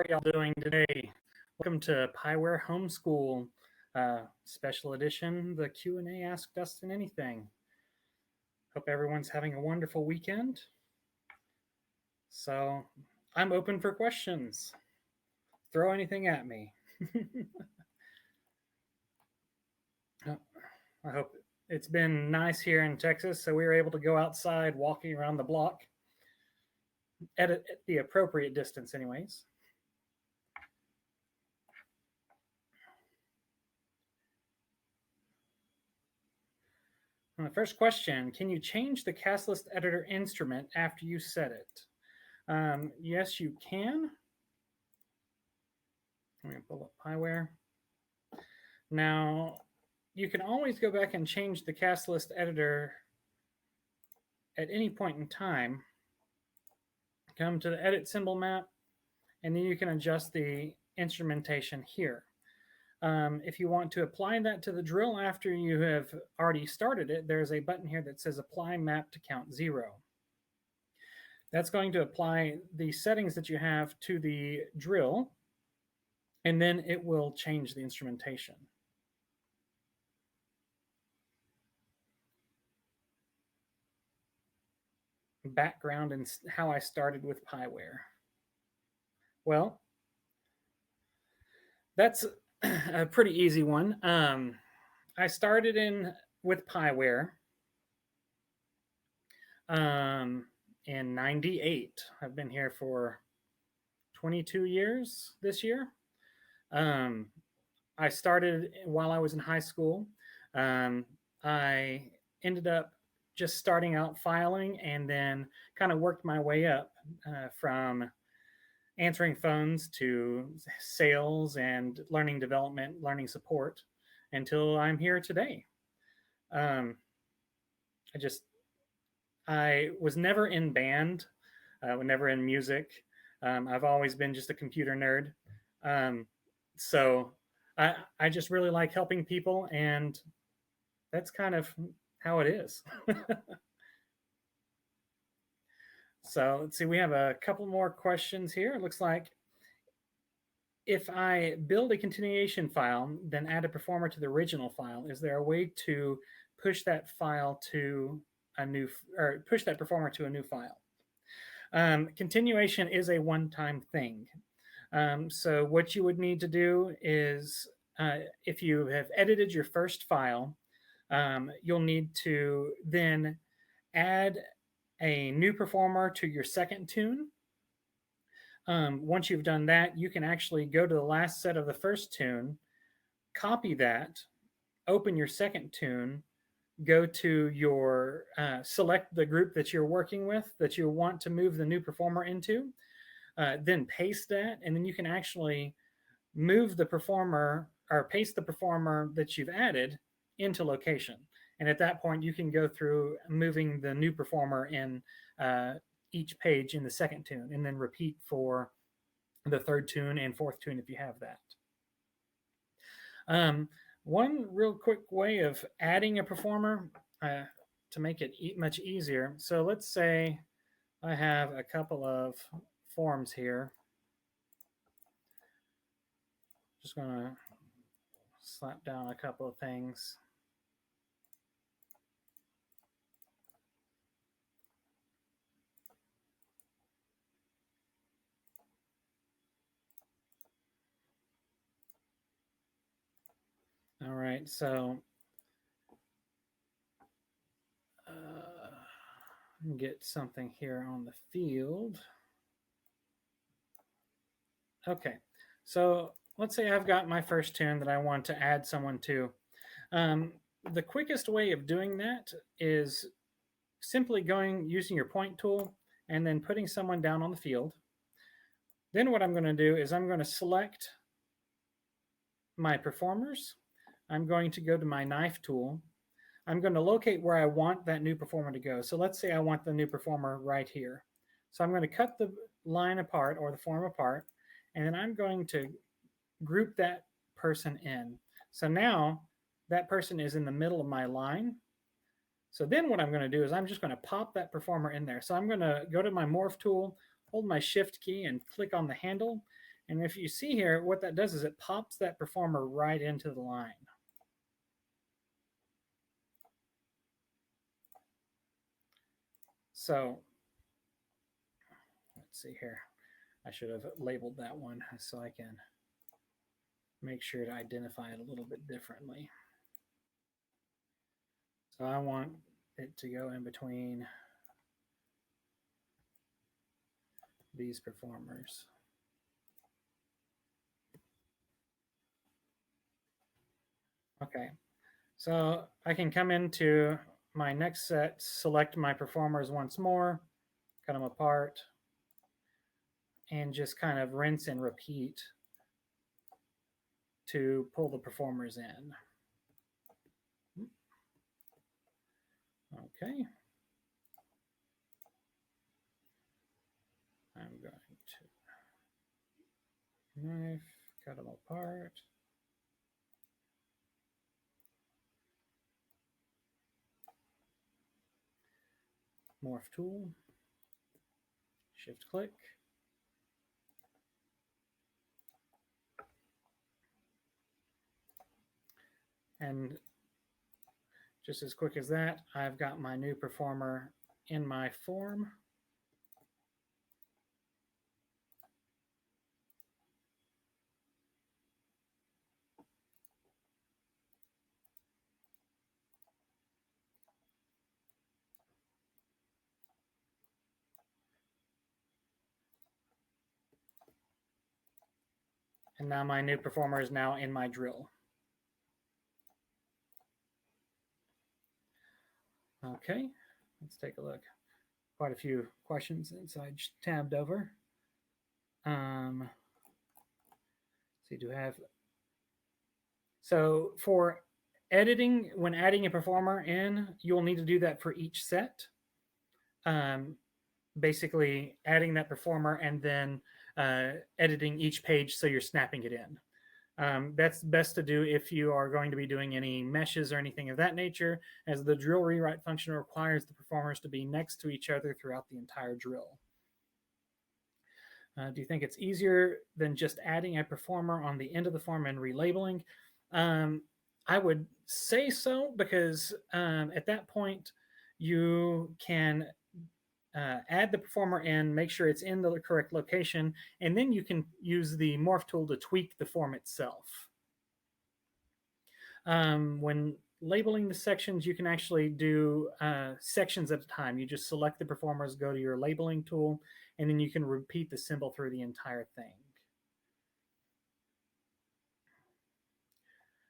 are y'all doing today? Welcome to Pyware Homeschool Special Edition, the Q&A Ask Dustin Anything. Hope everyone's having a wonderful weekend. So I'm open for questions. Throw anything at me. I hope it's been nice here in Texas, so we were able to go outside walking around the block at the appropriate distance anyways. The first question, can you change the cast list editor instrument after you set it? Yes, you can. Let me pull up Pyware. Now, you can always go back and change the cast list editor at any point in time. Come to the edit symbol map, and then you can adjust the instrumentation here. If you want to apply that to the drill after you have already started it, there's a button here that says apply map to count 0. That's going to apply the settings that you have to the drill, and then it will change the instrumentation. Background and how I started with Pyware. Well, that's a pretty easy one. I started with Pyware in '98. I've been here for 22 years this year. I started while I was in high school. I ended up just starting out filing and then kind of worked my way up from answering phones to sales and learning development, learning support until I'm here today. I was never in band, never in music. I've always been just a computer nerd. So I just really like helping people, and that's kind of how it is. So let's see, we have a couple more questions here. It looks like if I build a continuation file, then add a performer to the original file, is there a way to push that file to a new, or push that performer to a new file? Continuation is a one-time thing. So what you would need to do is, if you have edited your first file, you'll need to then add a new performer to your second tune. Once you've done that, you can actually go to the last set of the first tune, copy that, open your second tune, go to your, select the group that you're working with that you want to move the new performer into, then paste that, and then you can actually move the performer or paste the performer that you've added into location. And at that point, you can go through moving the new performer in each page in the second tune, and then repeat for the third tune and fourth tune if you have that. One real quick way of adding a performer to make it much easier. So let's say I have a couple of forms here. Just going to slap down a couple of things. All right, so get something here on the field. Okay, so let's say I've got my first tune that I want to add someone to. The quickest way of doing that is simply using your point tool and then putting someone down on the field. Then what I'm going to do is I'm going to select my performers. I'm going to go to my knife tool. I'm going to locate where I want that new performer to go. So let's say I want the new performer right here. So I'm going to cut the line apart or the form apart, and then I'm going to group that person in. So now that person is in the middle of my line. So then what I'm going to do is I'm just going to pop that performer in there. So I'm going to go to my morph tool, hold my shift key and click on the handle, And if you see here, what that does is it pops that performer right into the line. So let's see here. I should have labeled that one so I can make sure to identify it a little bit differently. So I want it to go in between these performers. Okay, so I can come into my next set, select my performers once more, cut them apart, and just kind of rinse and repeat to pull the performers in. Okay. I'm going to knife, cut them apart. Morph tool, shift click. And just as quick as that, I've got my new performer in my form. And now my new performer is now in my drill. Okay, let's take a look. Quite a few questions since I just tabbed over. So do have. So for editing, when adding a performer in, you'll need to do that for each set. Basically adding that performer and then editing each page so you're snapping it in. That's best to do if you are going to be doing any meshes or anything of that nature, as the drill rewrite function requires the performers to be next to each other throughout the entire drill. Do you think it's easier than just adding a performer on the end of the form and relabeling? I would say so, because at that point you can add the performer in, make sure it's in the correct location, and then you can use the morph tool to tweak the form itself. When labeling the sections, you can actually do sections at a time. You just select the performers, go to your labeling tool, and then you can repeat the symbol through the entire thing.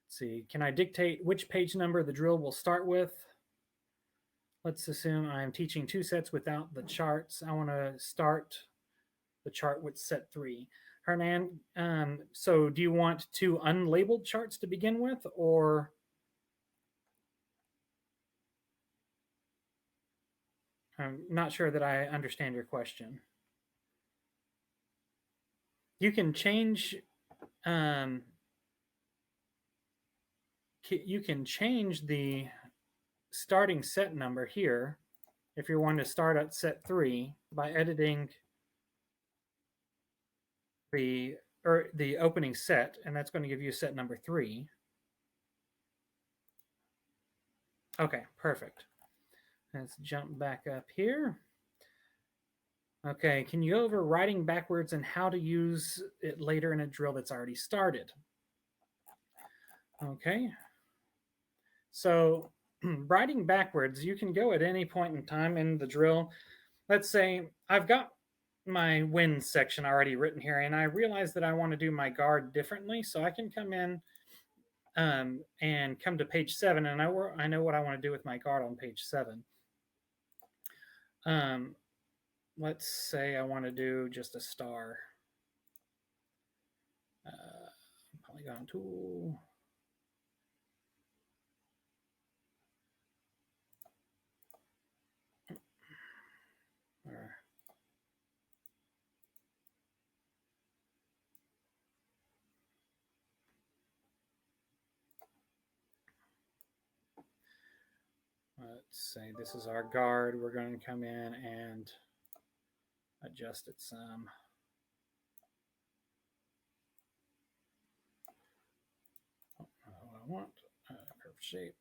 Let's see, can I dictate which page number the drill will start with? Let's assume I'm teaching two sets without the charts. I want to start the chart with set 3. Hernan, so do you want two unlabeled charts to begin with, or I'm not sure that I understand your question. You can change the starting set number here if you're wanting to start at set 3 by editing the opening set, and that's going to give you set number 3. Okay, perfect. Let's jump back up here. Okay, can you go over writing backwards and how to use it later in a drill that's already started? Okay, so writing backwards, you can go at any point in time in the drill. Let's say I've got my win section already written here, and I realize that I want to do my guard differently, so I can come in and come to page 7, and I know what I want to do with my guard on page 7. Let's say I want to do just a star. Polygon tool. Let's say this is our guard. We're going to come in and adjust it some. I want? Curved shape.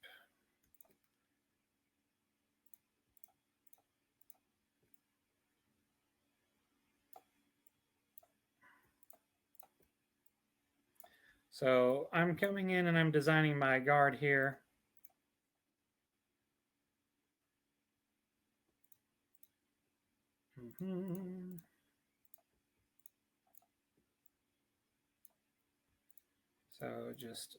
So I'm coming in and I'm designing my guard here. So just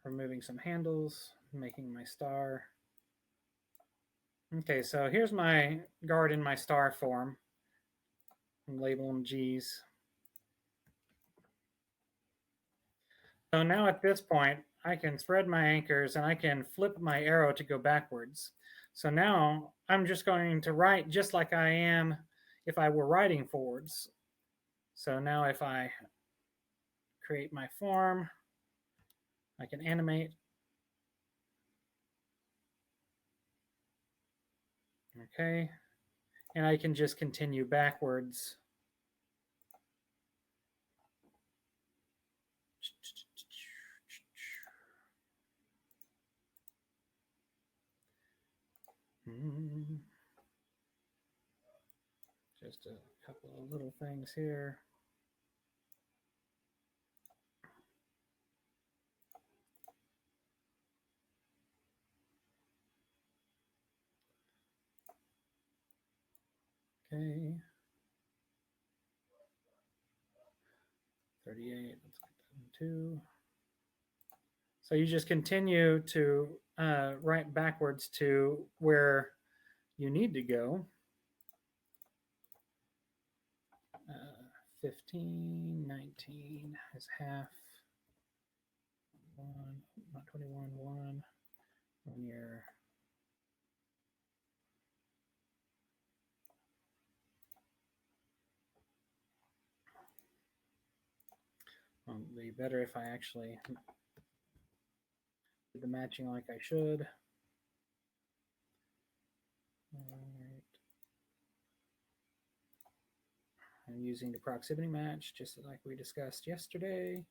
removing some handles, making my star. Okay, so here's my guard in my star form. Label them G's. So now at this point, I can spread my anchors and I can flip my arrow to go backwards. So now I'm just going to write just like I am if I were writing forwards. So now if I create my form, I can animate. Okay. And I can just continue backwards. Just a couple of little things here. Okay. 38, let's get that in 2. So you just continue to write backwards to where you need to go. 15, 19 is half. 1, not 21, 1. 1 year. It'd be better if I actually did the matching like I should. All right. I'm using the proximity match just like we discussed yesterday.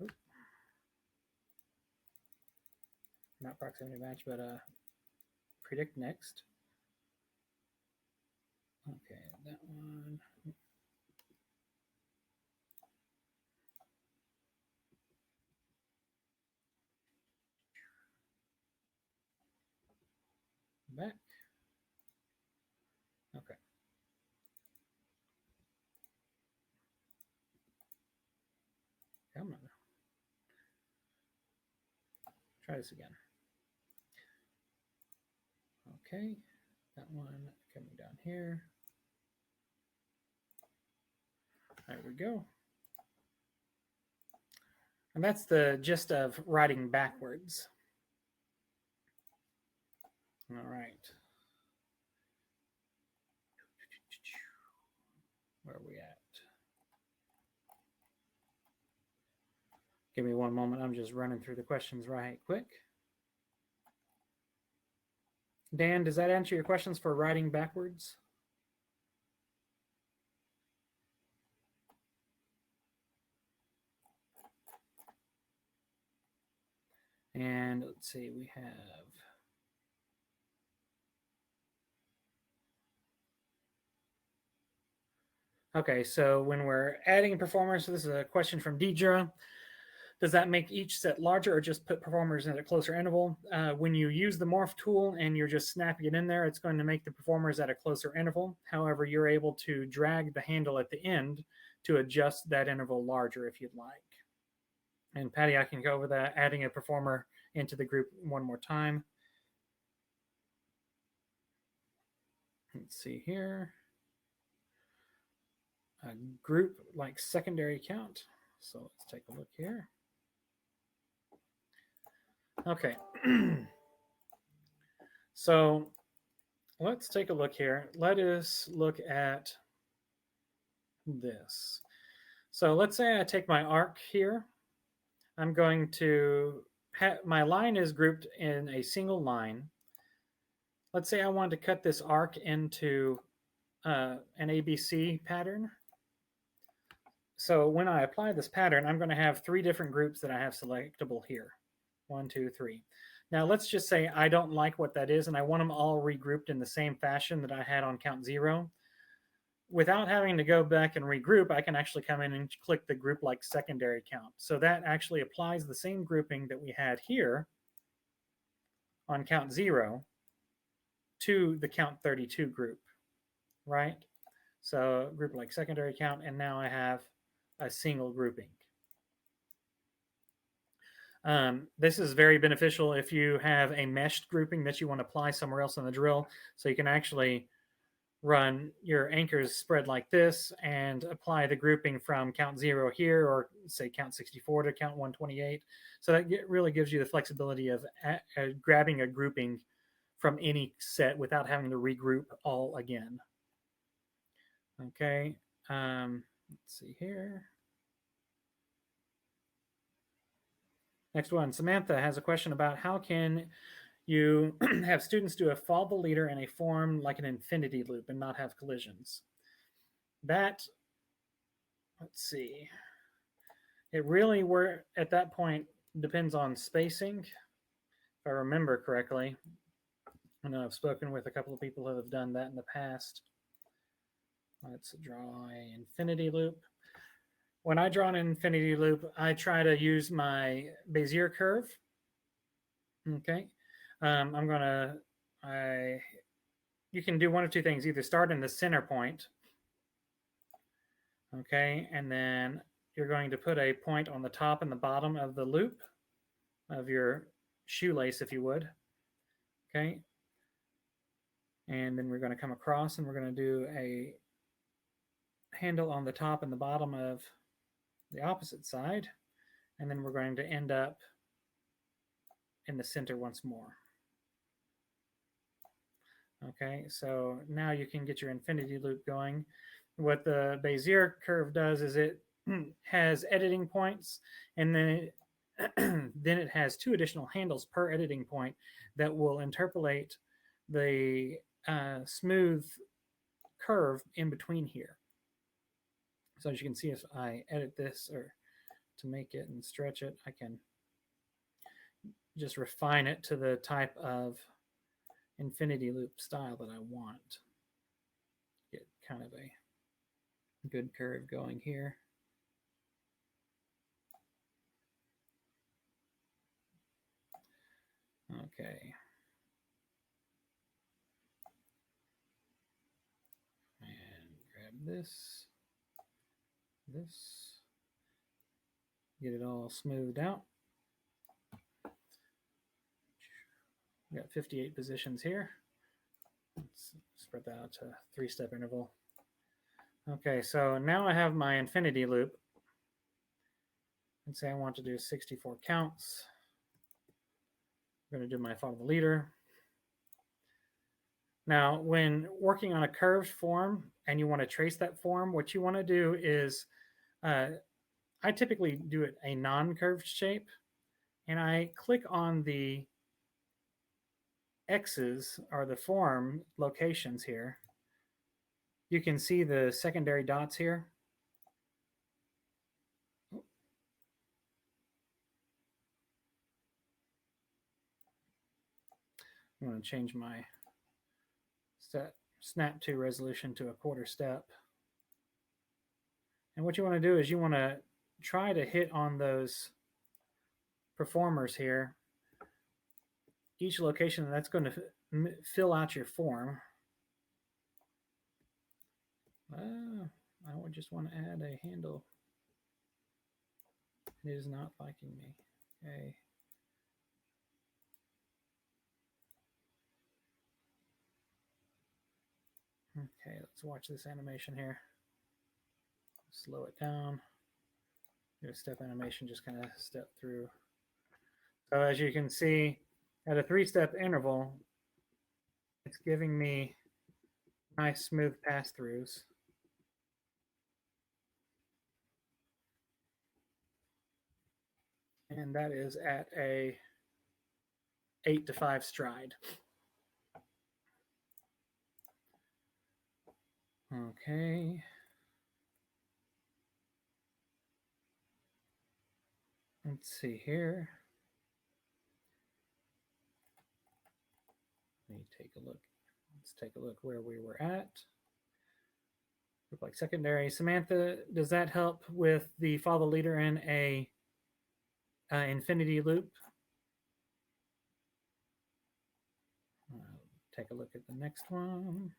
Oop. Not proximity match, but predict next. Okay, that one. Back. Okay. Come on. Try this again. Okay, that one coming down here. There we go. And that's the gist of writing backwards. All right. Where are we at? Give me one moment. I'm just running through the questions right quick. Dan, does that answer your questions for writing backwards? And let's see, we have okay, so when we're adding performers, so this is a question from Deidre. Does that make each set larger or just put performers at a closer interval? When you use the morph tool and you're just snapping it in there, it's going to make the performers at a closer interval. However, you're able to drag the handle at the end to adjust that interval larger if you'd like. And Patty, I can go over that, adding a performer into the group one more time. Let's see here. A group like secondary count. So let's take a look here. Okay. So let's take a look here. Let us look at this. So let's say I take my arc here. I'm going to have my line is grouped in a single line. Let's say I want to cut this arc into an ABC pattern. So when I apply this pattern, I'm going to have 3 different groups that I have selectable here. 1, 2, 3. Now let's just say I don't like what that is and I want them all regrouped in the same fashion that I had on count 0. Without having to go back and regroup, I can actually come in and click the group like secondary count. So that actually applies the same grouping that we had here on count 0 to the count 32 group, right? So group like secondary count, and now I have a single grouping. This is very beneficial if you have a meshed grouping that you want to apply somewhere else in the drill. So you can actually run your anchors spread like this and apply the grouping from count 0 here, or say count 64 to count 128. So that really gives you the flexibility of grabbing a grouping from any set without having to regroup all again. Okay, let's see here. Next one, Samantha has a question about how can you have students do a follow the leader in a form like an infinity loop and not have collisions. That, let's see, it really were at that point depends on spacing, if I remember correctly. I know I've spoken with a couple of people who have done that in the past. Let's draw an infinity loop. When I draw an infinity loop, I try to use my Bezier curve. Okay, I'm gonna, you can do one of two things. Either start in the center point, okay, and then you're going to put a point on the top and the bottom of the loop of your shoelace, if you would, okay, and then we're going to come across and we're going to do a handle on the top and the bottom of the opposite side, and then we're going to end up in the center once more. Okay, so now you can get your infinity loop going. What the Bezier curve does is it has editing points, and then then it has 2 additional handles per editing point that will interpolate the smooth curve in between here. So as you can see, if I edit this or to make it and stretch it, I can just refine it to the type of infinity loop style that I want. Get kind of a good curve going here. Okay. And grab this, get it all smoothed out. We got 58 positions here. Let's spread that out to a 3-step interval. Okay, so now I have my infinity loop. Let's say I want to do 64 counts. I'm going to do my follow the leader. Now, when working on a curved form and you want to trace that form, what you want to do is, I typically do it a non-curved shape, and I click on the X's or the form locations here. You can see the secondary dots here. I'm going to change my snap to resolution to a 1/4 step. And what you want to do is you want to try to hit on those performers here. Each location, that's going to fill out your form. I would just want to add a handle. It is not liking me. Okay. Okay, let's watch this animation here. Slow it down. Do a step animation, just kind of step through. So as you can see, at a 3-step interval, it's giving me nice smooth pass-throughs. And that is at a 8-to-5 stride. Okay. Let's see here. Let me take a look. Let's take a look where we were at. Group like secondary. Samantha, does that help with the follow the leader in a infinity loop? Take a look at the next one.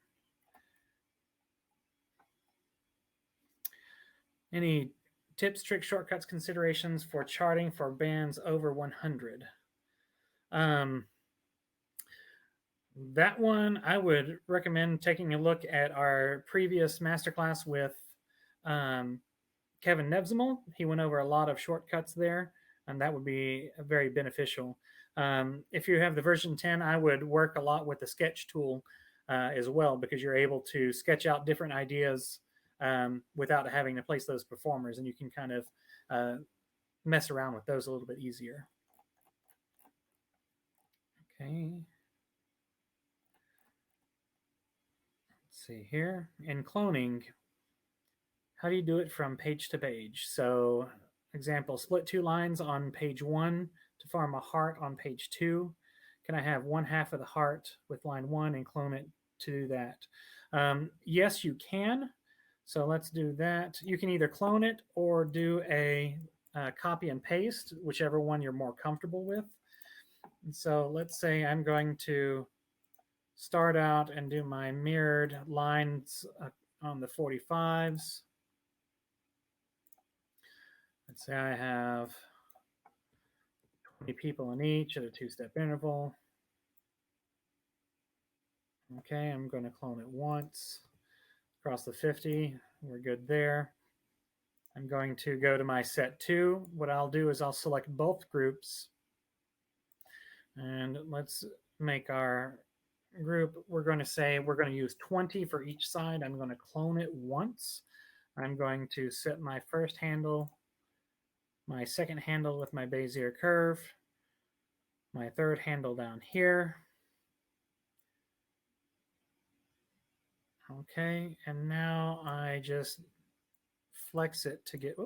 Any tips, tricks, shortcuts, considerations for charting for bands over 100? That one, I would recommend taking a look at our previous masterclass with Kevin Nevzimel. He went over a lot of shortcuts there, and that would be very beneficial. If you have the version 10, I would work a lot with the sketch tool as well, because you're able to sketch out different ideas without having to place those performers, and you can kind of mess around with those a little bit easier. Okay. Let's see here. In cloning, how do you do it from page to page? So, example, split two lines on page 1 to form a heart on page 2. Can I have one half of the heart with line 1 and clone it to do that? Yes, you can. So let's do that. You can either clone it or do a copy and paste, whichever one you're more comfortable with. And so let's say I'm going to start out and do my mirrored lines on the 45s. Let's say I have 20 people in each at a 2-step interval. Okay, I'm going to clone it once across the 50. We're good there. I'm going to go to my set 2. What I'll do is I'll select both groups. And let's make our group, we're going to say we're going to use 20 for each side. I'm going to clone it once. I'm going to set my first handle, my second handle with my Bezier curve, my third handle down here. Okay, and now I just flex it to get,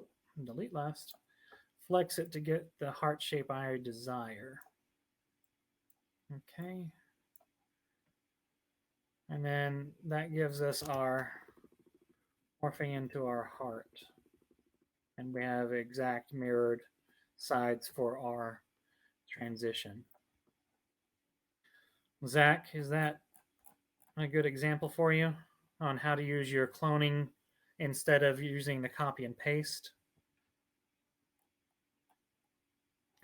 delete last, flex it to get the heart shape I desire. Okay. And then that gives us our morphing into our heart. And we have exact mirrored sides for our transition. Zach, is that a good example for you on how to use your cloning instead of using the copy and paste?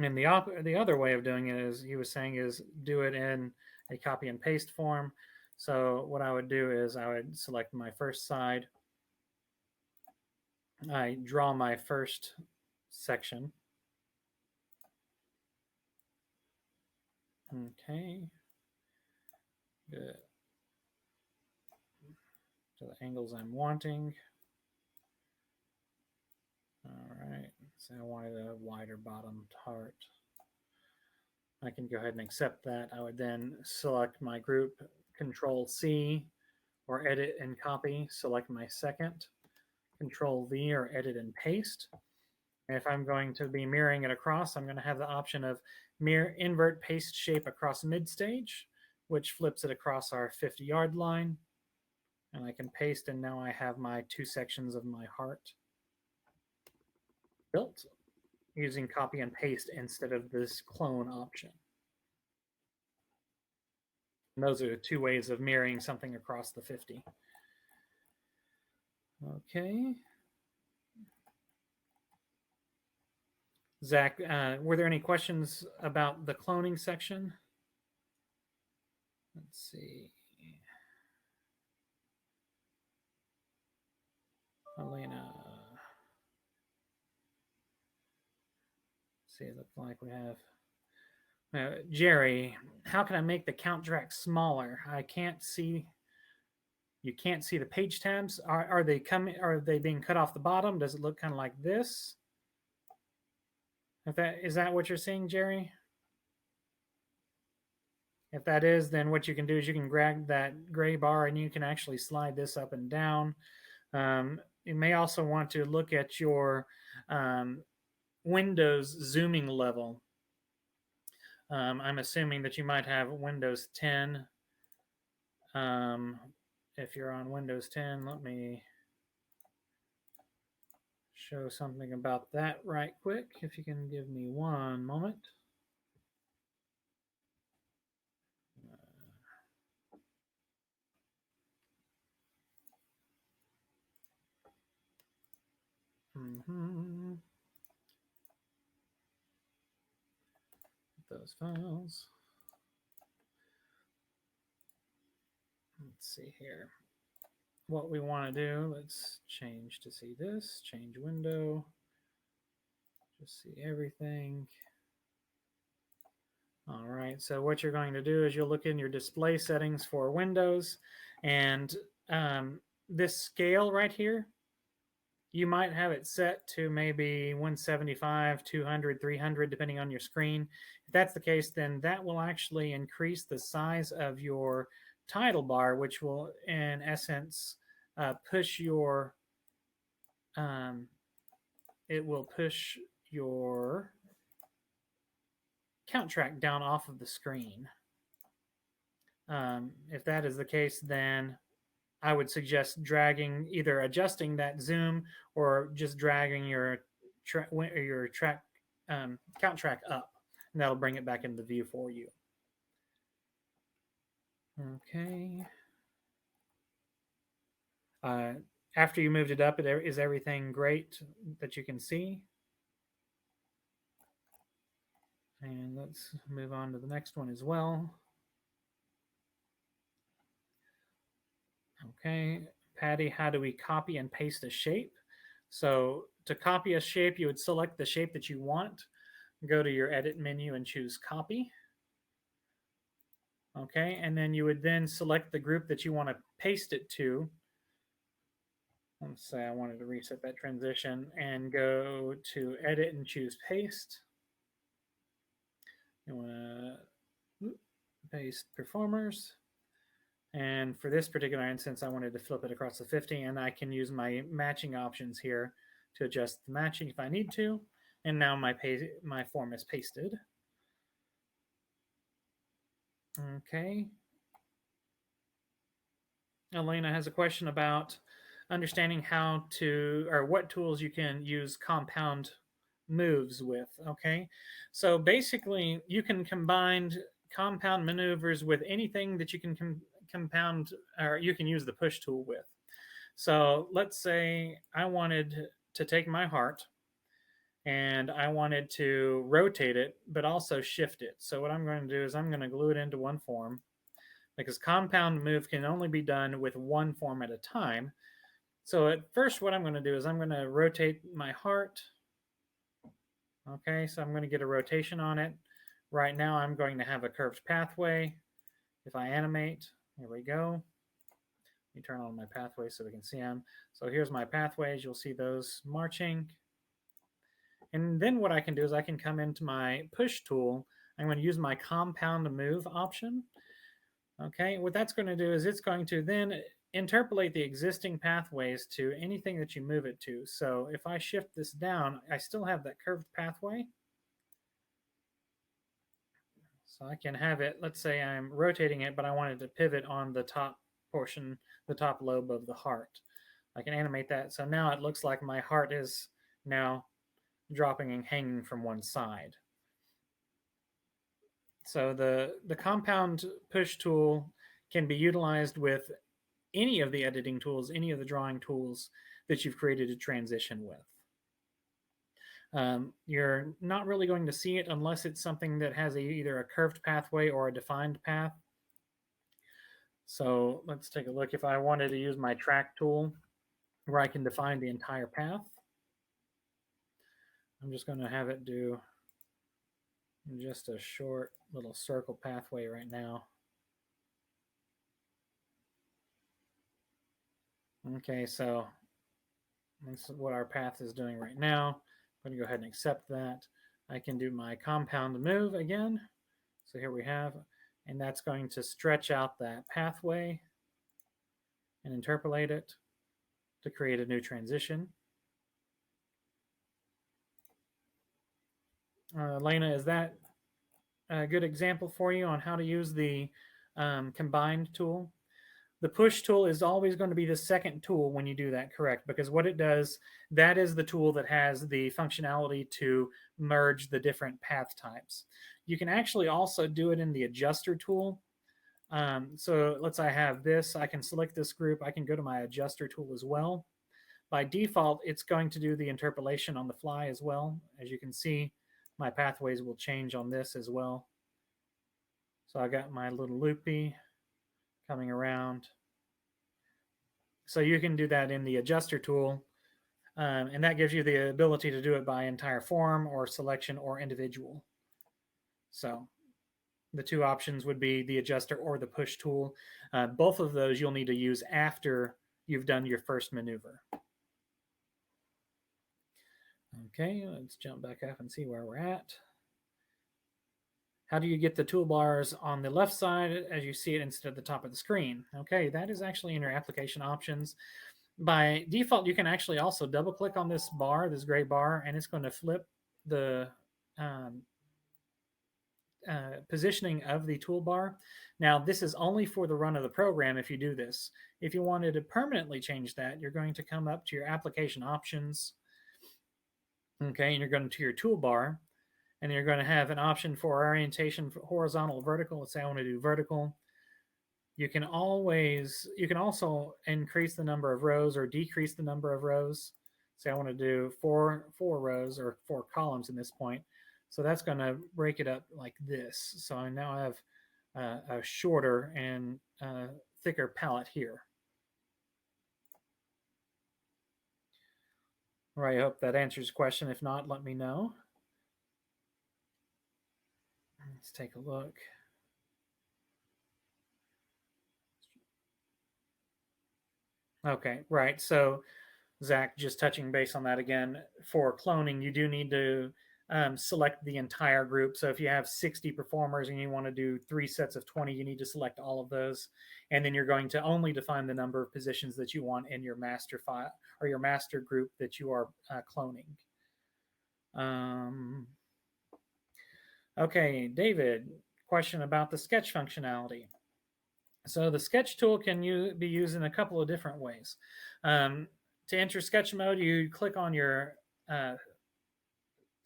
And the other way of doing it, is he was saying, is do it in a copy and paste form. So what I would do is I would select my first side. I draw my first section. Okay. Good. To the angles I'm wanting. All right. So I wanted a wider bottomed heart. I can go ahead and accept that. I would then select my group, Control C, or edit and copy. Select my second, Control V, or edit and paste. And if I'm going to be mirroring it across, I'm going to have the option of mirror invert paste shape across mid stage, which flips it across our 50-yard line. And I can paste, and now I have my 2 sections of my heart built using copy and paste instead of this clone option. And those are the 2 ways of mirroring something across the 50. Okay. Zach, were there any questions about the cloning section? Let's see. Elena. Let's see, it looks like we have Jerry. How can I make the count track smaller? I can't see. You can't see the page tabs. Are they coming? Are they being cut off the bottom? Does it look kind of like this? Is that what you're seeing, Jerry? If that is, then what you can do is you can grab that gray bar and you can actually slide this up and down. You may also want to look at your Windows zooming level. I'm assuming that you might have Windows 10. Um, if you're on Windows 10, let me show something about that right quick. If you can give me one moment. Those files. Let's see here. What we want to do, let's change to see this, change window, just see everything. All right, so what you're going to do is you'll look in your display settings for Windows, and this scale right here, you might have it set to maybe 175, 200, 300, depending on your screen. If that's the case, then that will actually increase the size of your title bar, which will, in essence, push your, it will push your count track down off of the screen. If that is the case, then I would suggest dragging, either adjusting that zoom or just dragging your track count track up, and that'll bring it back into view for you. Okay. After you moved it up, is everything great that you can see? And let's move on to the next one as well. Okay, Patty, how do we copy and paste a shape? So to copy a shape, you would select the shape that you want, go to your edit menu and choose copy. Okay, and then you would then select the group that you want to paste it to. Let's say I wanted to reset that transition and go to edit and choose paste. You want to paste performers. And for this particular instance, I wanted to flip it across the 50, and I can use my matching options here to adjust the matching if I need to. And now my form is pasted. Okay. Elena has a question about understanding how to, or what tools you can use compound moves with. Okay. So basically, you can combine compound maneuvers with anything that you can compound, or you can use the push tool with. So let's say I wanted to take my heart and I wanted to rotate it, but also shift it. So what I'm going to do is I'm going to glue it into one form, because compound move can only be done with one form at a time. So at first, what I'm going to do is I'm going to rotate my heart. Okay, so I'm going to get a rotation on it. Right now, I'm going to have a curved pathway. If I animate, here we go. Let me turn on my pathway so we can see them. So here's my pathways. You'll see those marching. And then what I can do is I can come into my push tool. I'm going to use my compound move option. Okay, what that's going to do is it's going to then interpolate the existing pathways to anything that you move it to. So if I shift this down, I still have that curved pathway. So I can have it, let's say I'm rotating it, but I wanted to pivot on the top portion, the top lobe of the heart. I can animate that. So now it looks like my heart is now dropping and hanging from one side. So the compound push tool can be utilized with any of the editing tools, any of the drawing tools that you've created a transition with. You're not really going to see it unless it's something that has either a curved pathway or a defined path. So let's take a look. If I wanted to use my track tool where I can define the entire path, I'm just going to have it do just a short little circle pathway right now. Okay, so that's what our path is doing right now. I'm going to go ahead and accept that. I can do my compound move again. So here we have, and that's going to stretch out that pathway and interpolate it to create a new transition. Lena, is that a good example for you on how to use the combined tool? The push tool is always going to be the second tool when you do that, correct? Because what it does, that is the tool that has the functionality to merge the different path types. You can actually also do it in the adjuster tool. So let's say I have this, I can select this group, I can go to my adjuster tool as well. By default, it's going to do the interpolation on the fly as well. As you can see, my pathways will change on this as well. So I got my little loopy coming around. So you can do that in the adjuster tool, and that gives you the ability to do it by entire form or selection or individual. So the two options would be the adjuster or the push tool. Both of those you'll need to use after you've done your first maneuver. Okay, let's jump back up and see where we're at. How do you get the toolbars on the left side as you see it instead of the top of the screen? Okay, that is actually in your application options. By default, you can actually also double click on this bar, this gray bar, and it's going to flip the positioning of the toolbar. Now, this is only for the run of the program if you do this. If you wanted to permanently change that, you're going to come up to your application options. Okay, and you're going to your toolbar, and you're going to have an option for orientation for horizontal, vertical. Let's say I want to do vertical. You can also increase the number of rows or decrease the number of rows. Say I want to do four rows or 4 columns in this point. So that's going to break it up like this. So I now have a shorter and thicker palette here. All right, I hope that answers your question. If not, let me know. Let's take a look. Okay, right. So Zach, just touching base on that again, for cloning, you do need to select the entire group. So if you have 60 performers and you want to do 3 sets of 20, you need to select all of those. And then you're going to only define the number of positions that you want in your master file or your master group that you are cloning. Okay, David, question about the sketch functionality. So the sketch tool can be used in a couple of different ways. To enter sketch mode, you click on your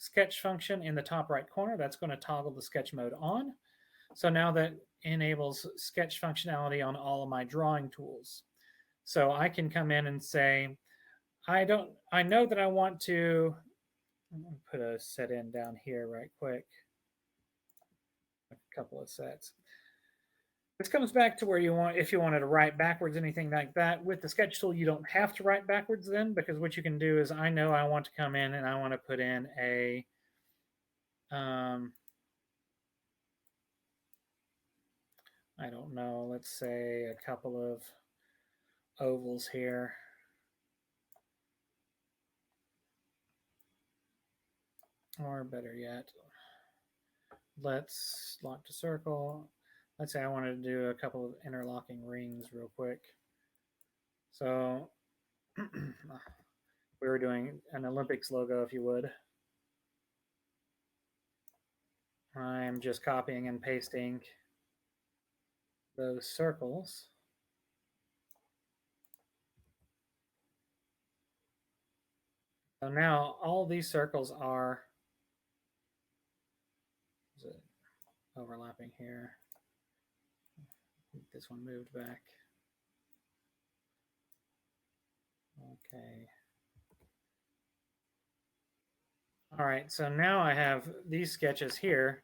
sketch function in the top right corner. That's going to toggle the sketch mode on. So now that enables sketch functionality on all of my drawing tools. So I can come in and say, I know that I want to, I'm going to put a set in down here right quick. A couple of sets. This comes back to where you want, if you wanted to write backwards, anything like that. With the sketch tool, you don't have to write backwards then, because what you can do is, I know I want to come in and I want to put in a, I don't know, let's say a couple of ovals here. Or better yet, let's lock to circle. Let's say I wanted to do a couple of interlocking rings real quick. So we were doing an Olympics logo, if you would. I'm just copying and pasting those circles. So now all these circles are, is it overlapping here? This one moved back. Okay. All right, so now I have these sketches here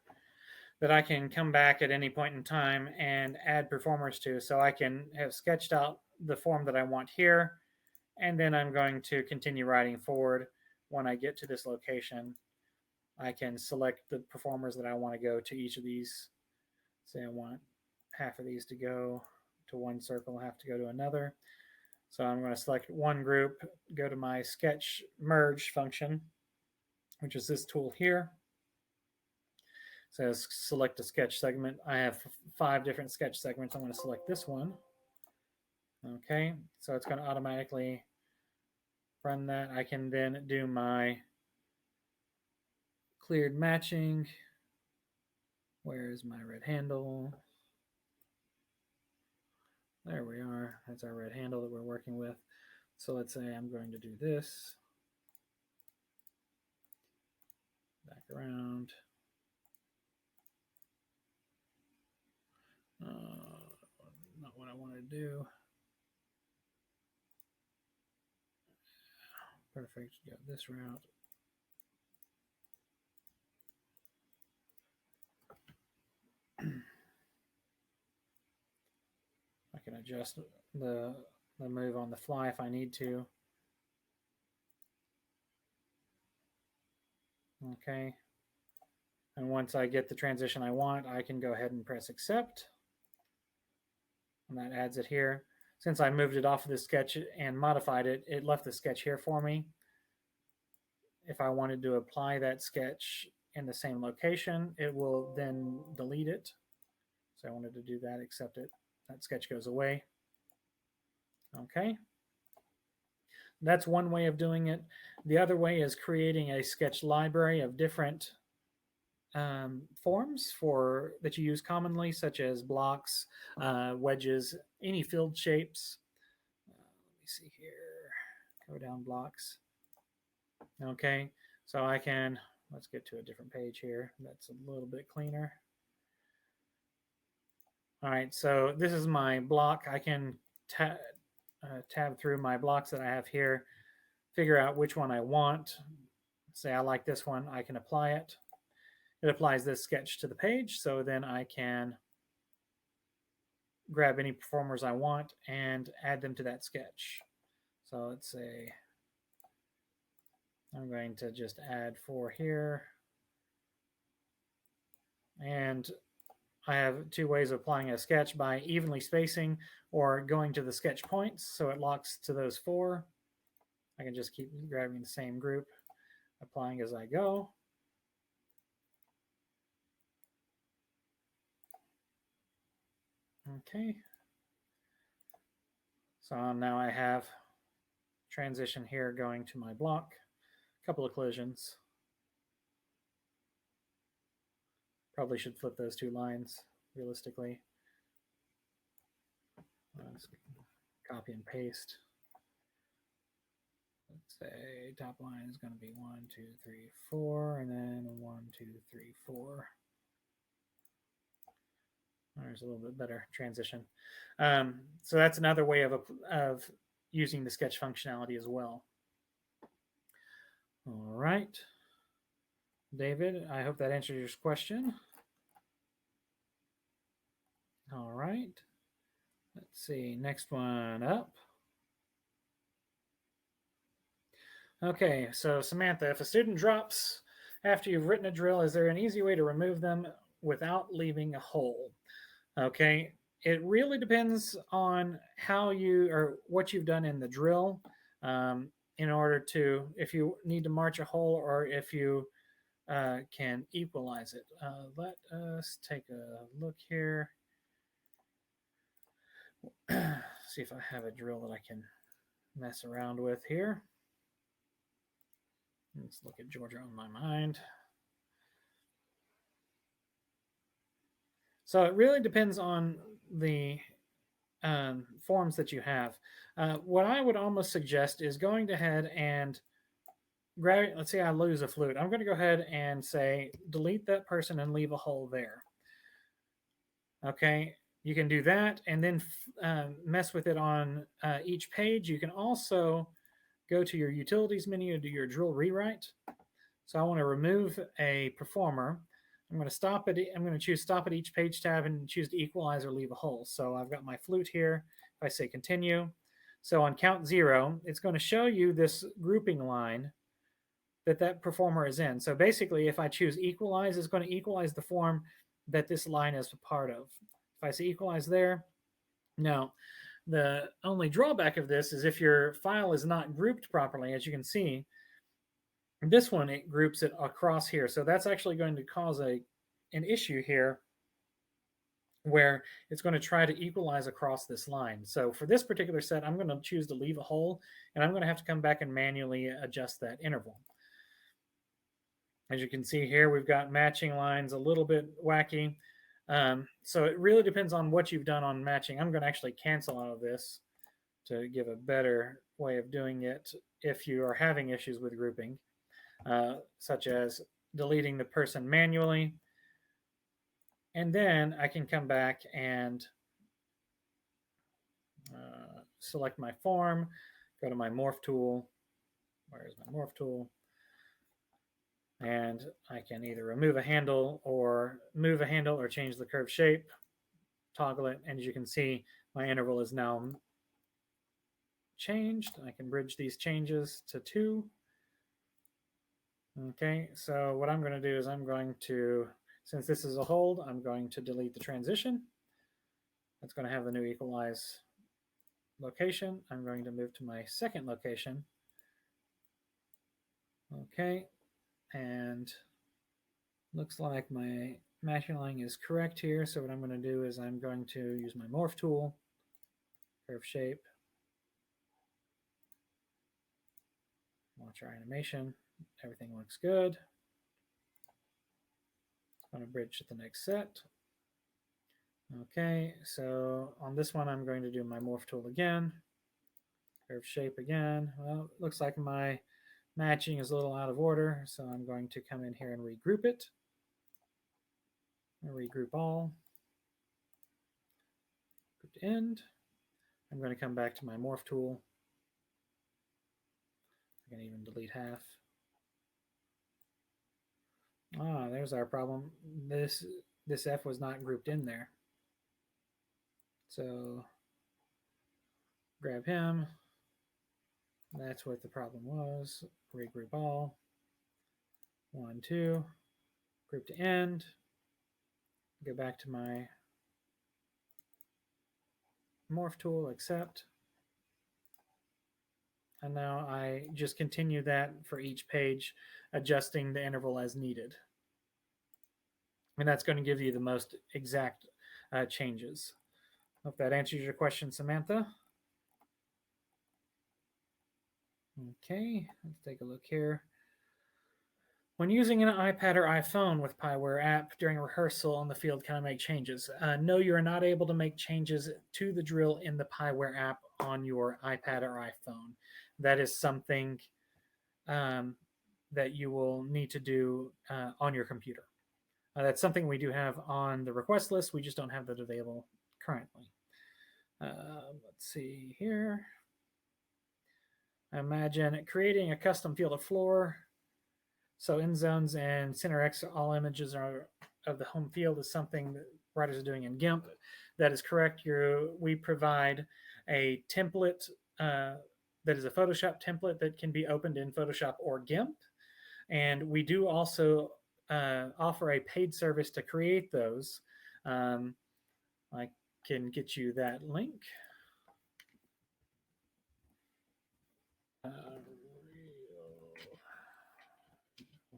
that I can come back at any point in time and add performers to. So I can have sketched out the form that I want here, and then I'm going to continue writing forward. When I get to this location, I can select the performers that I want to go to each of these. Say I want half of these to go to one circle, half to go to another. So I'm going to select one group, go to my sketch merge function, which is this tool here. So select a sketch segment. I have 5 different sketch segments. I'm going to select this one. Okay, so it's going to automatically run that. I can then do my Cleared matching. Where is my red handle? There we are. That's our red handle that we're working with. So let's say I'm going to do this. Back around. Not what I want to do. Perfect. Go this route. I can adjust the move on the fly if I need to. Okay. And once I get the transition I want, I can go ahead and press accept. And that adds it here. Since I moved it off of the sketch and modified it, it left the sketch here for me. If I wanted to apply that sketch in the same location, it will then delete it. So I wanted to do that, accept it. That sketch goes away. Okay. That's one way of doing it. The other way is creating a sketch library of different forms that you use commonly, such as blocks, wedges, any filled shapes. Let me see here. Go down blocks. Okay, so I can, let's get to a different page here. That's a little bit cleaner. All right, so this is my block. I can tab through my blocks that I have here, figure out which one I want. Say I like this one, I can apply it. It applies this sketch to the page, so then I can grab any performers I want and add them to that sketch. So let's say I'm going to just add 4 here. And I have 2 ways of applying a sketch: by evenly spacing or going to the sketch points, so it locks to those 4. I can just keep grabbing the same group, applying as I go. Okay. So now I have transition here going to my block. A couple of collisions. Probably should flip those 2 lines realistically. Let's copy and paste. Let's say top line is going to be 1, 2, 3, 4, and then 1, 2, 3, 4. There's a little bit better transition. So that's another way of using the sketch functionality as well. All right, David, I hope that answers your question. All right, let's see, next one up. Okay, so Samantha, if a student drops after you've written a drill, is there an easy way to remove them without leaving a hole? Okay, it really depends on how you or what you've done in the drill in order to, if you need to march a hole or if you can equalize it. Let us take a look here. See if I have a drill that I can mess around with here. Let's look at Georgia on my mind. So it really depends on the forms that you have. What I would almost suggest is going ahead and grab, let's say I lose a flute. I'm going to go ahead and say, delete that person and leave a hole there. Okay, you can do that and then mess with it on each page. You can also go to your utilities menu and do your drill rewrite. So I want to remove a performer. I'm going to stop it. I'm going to choose stop at each page tab and choose to equalize or leave a hole. So I've got my flute here. If I say continue, so on count 0, it's going to show you this grouping line that performer is in. So basically, if I choose equalize, it's going to equalize the form that this line is a part of. If I say equalize there, now the only drawback of this is if your file is not grouped properly, as you can see, this one, it groups it across here. So that's actually going to cause an issue here where it's going to try to equalize across this line. So for this particular set, I'm going to choose to leave a hole, and I'm going to have to come back and manually adjust that interval. As you can see here, we've got matching lines a little bit wacky. So it really depends on what you've done on matching. I'm going to actually cancel all of this to give a better way of doing it if you are having issues with grouping, such as deleting the person manually. And then I can come back and select my form, go to my morph tool. Where is my morph tool? And I can either remove a handle or move a handle or change the curve shape, toggle it, and as you can see, my interval is now changed. I can bridge these changes to 2. Okay, so what I'm going to do is I'm going to, since this is a hold, I'm going to delete the transition. That's going to have the new equalize location. I'm going to move to my second location. Okay, and looks like my matching line is correct here. So what I'm going to do is I'm going to use my morph tool, curve shape, watch our animation. Everything looks good. I'm going to bridge to the next set. Okay, so on this one, I'm going to do my morph tool again, curve shape again. Well, it looks like my matching is a little out of order, so I'm going to come in here and regroup it. Regroup all. Group to end. I'm going to come back to my morph tool. I can even delete half. Ah, there's our problem. This F was not grouped in there. So grab him. That's what the problem was. Regroup all. 1, 2. Group to end. Go back to my morph tool, accept. And now I just continue that for each page, adjusting the interval as needed. And that's going to give you the most exact changes. Hope that answers your question, Samantha. Okay, let's take a look here. When using an iPad or iPhone with Pyware app during rehearsal on the field, can I make changes? No, you are not able to make changes to the drill in the Pyware app on your iPad or iPhone. That is something that you will need to do on your computer. That's something we do have on the request list. We just don't have that available currently. Let's see here. Imagine creating a custom field of floor. So end zones and center X, all images are of the home field is something that writers are doing in GIMP. That is correct. We provide a template that is a Photoshop template that can be opened in Photoshop or GIMP. And we do also offer a paid service to create those. I can get you that link.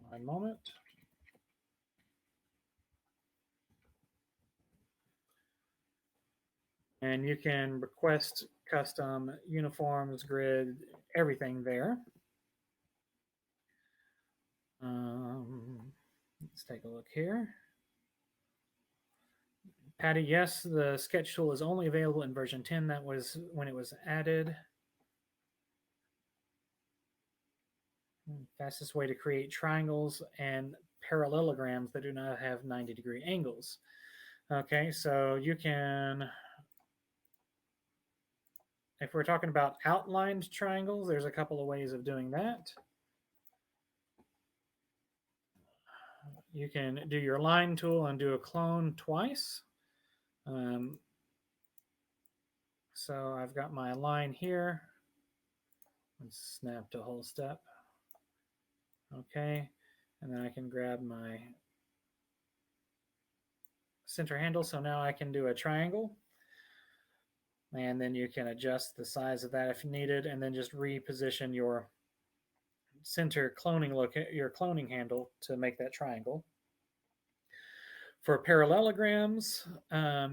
One moment. And you can request custom uniforms, grid, everything there. Let's take a look here. Patty, yes, the sketch tool is only available in version 10. That was when it was added. Fastest way to create triangles and parallelograms that do not have 90-degree angles. Okay, so you can, if we're talking about outlined triangles, there's a couple of ways of doing that. You can do your line tool and do a clone twice. So I've got my line here. Let's snap to whole step. Okay, and then I can grab my center handle. So now I can do a triangle. And then you can adjust the size of that if needed, and then just reposition your center your cloning handle to make that triangle. For parallelograms,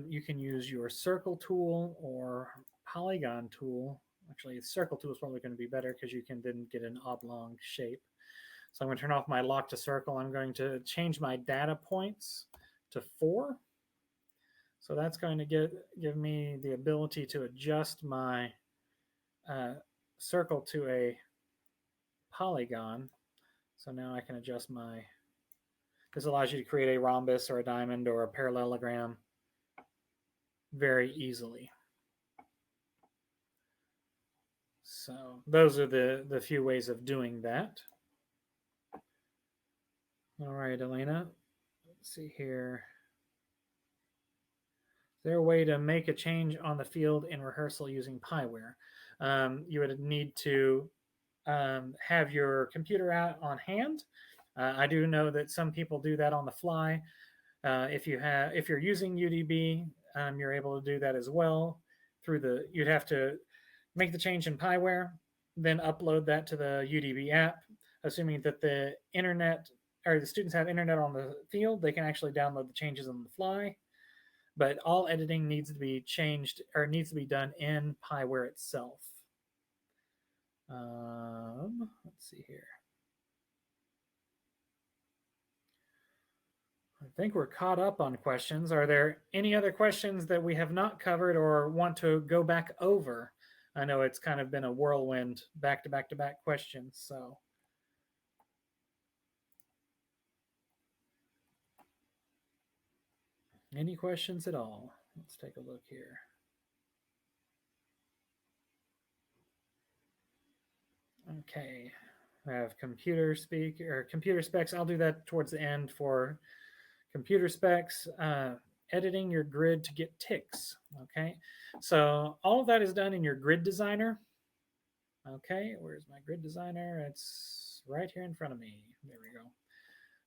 you can use your circle tool or polygon tool. Actually, the circle tool is probably going to be better because you can then get an oblong shape. So I'm going to turn off my lock to circle. I'm going to change my data points to 4. So that's going to give me the ability to adjust my circle to a polygon. So now I can adjust my, this allows you to create a rhombus or a diamond or a parallelogram very easily. So those are the few ways of doing that. All right, Elena, let's see here. Is there a way to make a change on the field in rehearsal using Pyware? You would need to have your computer out on hand. I do know that some people do that on the fly. If you're using UDB, you're able to do that as well through the. You'd have to make the change in Pyware, then upload that to the UDB app. Assuming that the internet or the students have internet on the field, they can actually download the changes on the fly. But all editing needs to be changed or needs to be done in Pyware itself. Let's see here. I think we're caught up on questions. Are there any other questions that we have not covered or want to go back over? I know it's kind of been a whirlwind back to back to back questions. So, any questions at all? Let's take a look here. Okay, I have computer specs. I'll do that towards the end for computer specs. Editing your grid to get ticks. Okay, so all of that is done in your grid designer. Okay, where's my grid designer? It's right here in front of me. There we go.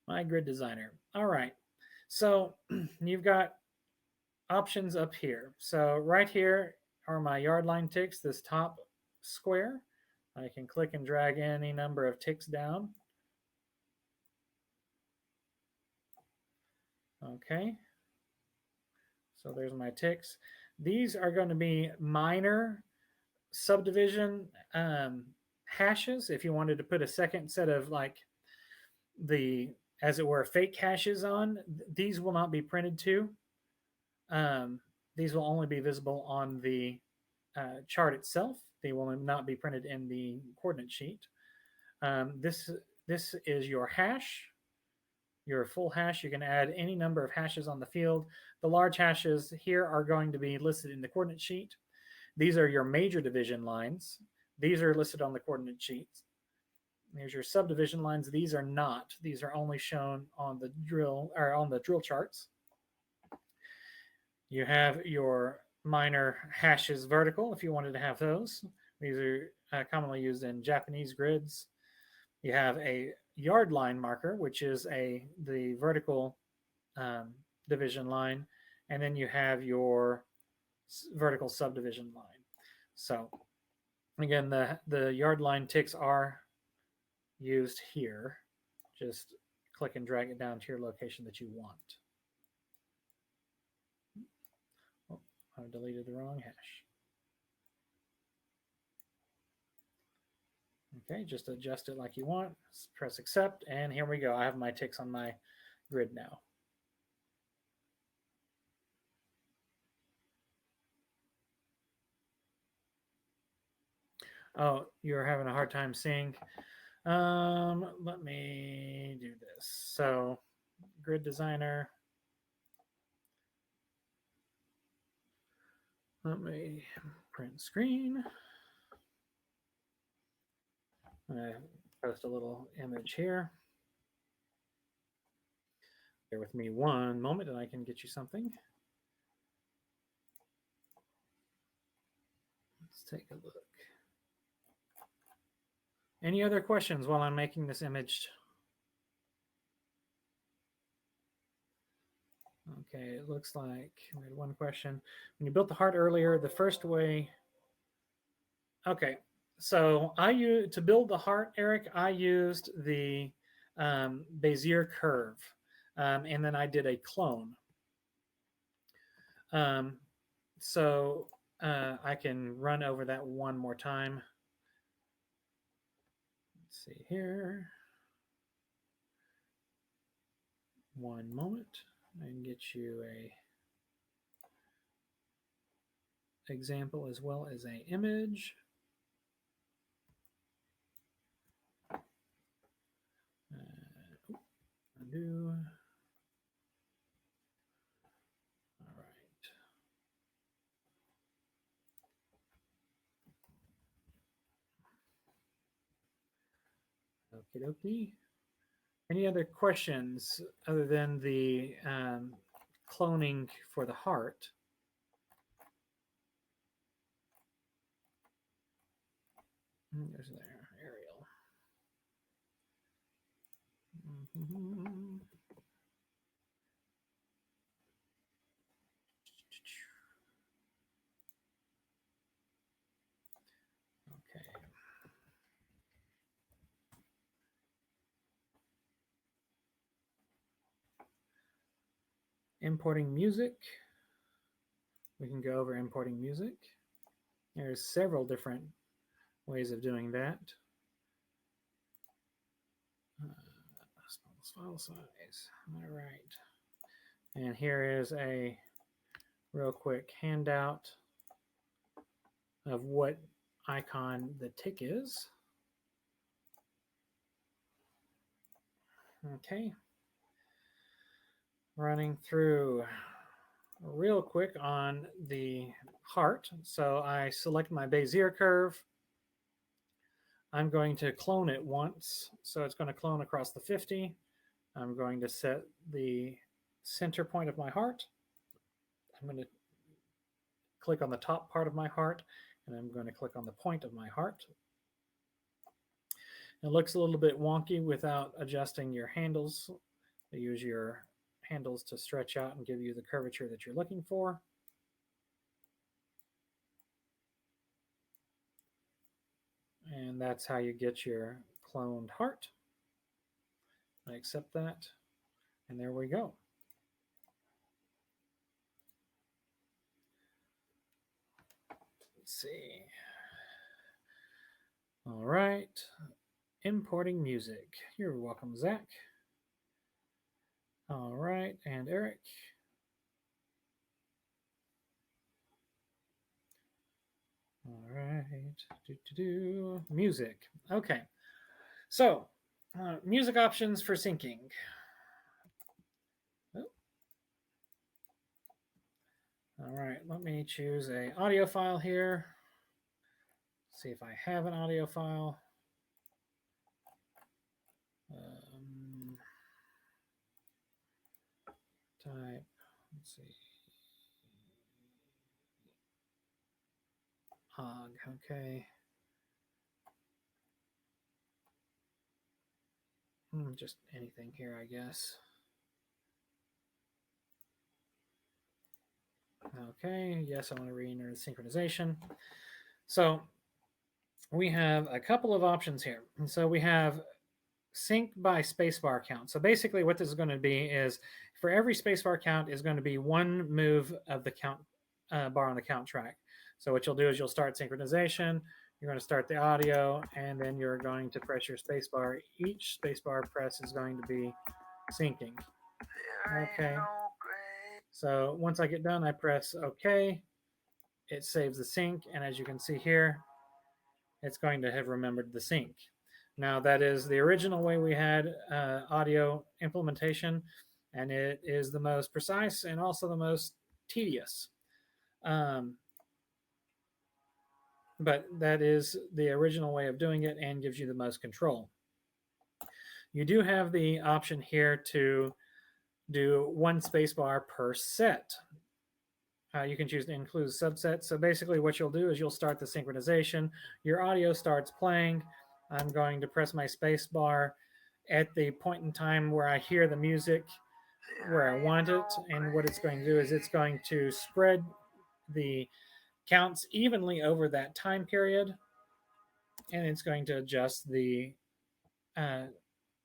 My grid designer. All right, so you've got options up here. So right here are my yard line ticks, this top square. I can click and drag any number of ticks down. Okay. So there's my ticks. These are going to be minor subdivision hashes. If you wanted to put a second set of like the, as it were, fake hashes on, these will not be printed to. These will only be visible on the chart itself. They will not be printed in the coordinate sheet. This is your hash, your full hash. You can add any number of hashes on the field. The large hashes here are going to be listed in the coordinate sheet. These are your major division lines. These are listed on the coordinate sheets. There's your subdivision lines. These are not. These are only shown on the drill or on the drill charts. You have your minor hashes vertical if you wanted to have those. These are commonly used in Japanese grids. You have a yard line marker, which is the vertical division line, and then you have your vertical subdivision line. So again, the yard line ticks are used here. Just click and drag it down to your location that you want. Oh, I deleted the wrong hash. Okay, just adjust it like you want. Press accept, and here we go. I have my ticks on my grid now. Oh, you're having a hard time seeing. Let me do this. So, grid designer. Let me print screen. I'm going to post a little image here. Bear with me one moment and I can get you something. Let's take a look. Any other questions while I'm making this image? Okay, it looks like we had one question. When you built the heart earlier, the first way. Okay, so to build the heart, Eric, I used the Bezier curve, and then I did a clone. So I can run over that one more time. Let's see here. One moment and get you a example as well as a image. Undo. All right. Okie dokie. Any other questions other than the cloning for the heart? There's there, Ariel. Mm-hmm. Okay. Importing music. We can go over importing music. There's several different ways of doing that. File size. All right. And here is a real quick handout of what icon the tick is. Okay. Running through real quick on the heart. So I select my Bezier curve. I'm going to clone it once. So it's going to clone across the 50. I'm going to set the center point of my heart. I'm going to click on the top part of my heart, and I'm going to click on the point of my heart. It looks a little bit wonky without adjusting your handles. Use your handles to stretch out and give you the curvature that you're looking for. And that's how you get your cloned heart. I accept that. And there we go. Let's see. All right. Importing music. You're welcome, Zach. All right. And Eric. All right. Music. Okay. So, music options for syncing. Oh. All right. Let me choose a audio file here. See if I have an audio file. Type. Let's see. Hog. Okay. Just anything here, I guess. Okay, yes, I want to re-enter the synchronization. So we have a couple of options here. And so we have sync by spacebar count. So basically what this is going to be is for every spacebar count is going to be one move of the count bar on the count track. So what you'll do is you'll start synchronization, you're going to start the audio, and then you're going to press your spacebar. Each spacebar press is going to be syncing. Okay. So once I get done, I press OK. It saves the sync, and as you can see here, it's going to have remembered the sync. Now that is the original way we had audio implementation, and it is the most precise and also the most tedious. But that is the original way of doing it and gives you the most control. You do have the option here to do one spacebar per set. You can choose to include subsets. So basically what you'll do is you'll start the synchronization. Your audio starts playing. I'm going to press my space bar at the point in time where I hear the music where I want it. And what it's going to do is it's going to spread the counts evenly over that time period. And it's going to adjust the